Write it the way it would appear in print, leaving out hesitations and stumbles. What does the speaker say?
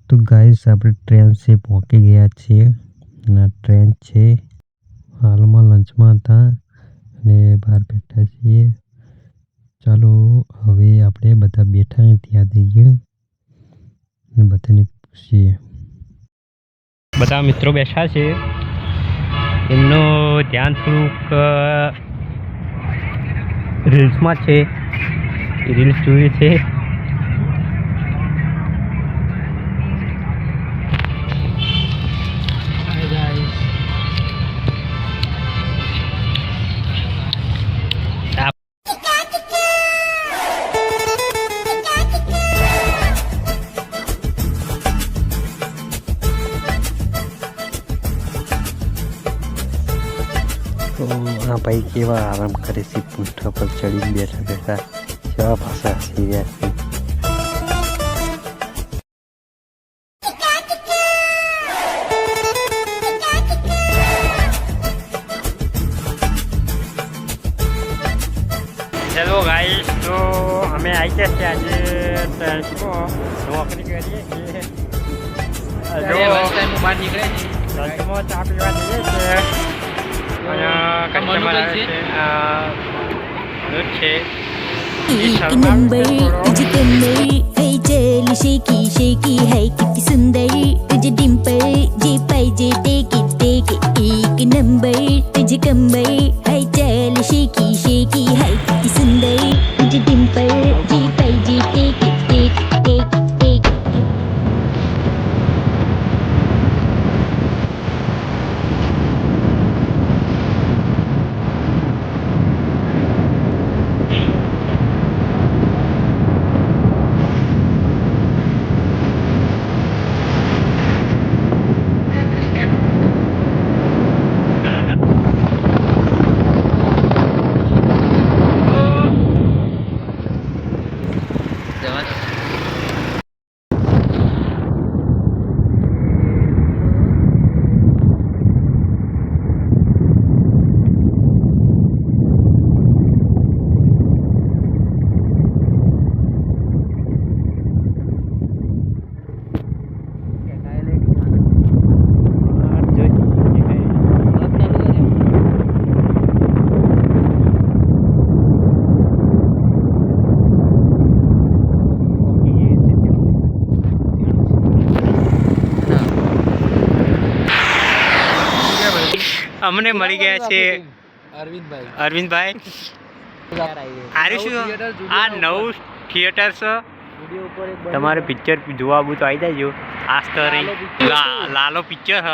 तो गाइस આપણે ટ્રેન से પહોંચી ગયા છીએ અને ટ્રેન છે હાલમાં લંચમાં હતા અને બહાર બેઠા છીએ। ચાલો હવે આપણે બધા બેઠા ત્યાં જઈએ અને બધાને પૂછીએ। બધા મિત્રો બેઠા છે, એમનું ધ્યાન થોડુંક રીલ્સમાં છે, રીલ્સ જોઈએ છે। तो हाँ भाई केवा आराम करे से पूछा पर चढ़ी बैठा बैठा क्या भाषा सीरियस हेलो गाइस, तो हमें आई कैसे आज नौकरी करिए बाहर निकले चा पीवा जइए एक नंबर तुझे कमर है चल शेकी शेकी है कितनी सुंदर तुझे डिम्पल जे पाइजे टेके टेके। एक नंबर तुझे कमर है चल शेकी शेकी है कितनी सुंदर तुझे डिम्पल जे पाइजे टेके टेके टेके टेके। અમને મળી ગયા છે અરવિંદભાઈ। આ નવું થિયેટર છે, તમારે પિક્ચર જોવા આવું તો આવી જાય। આ સ્તરે લાલો પિક્ચર હ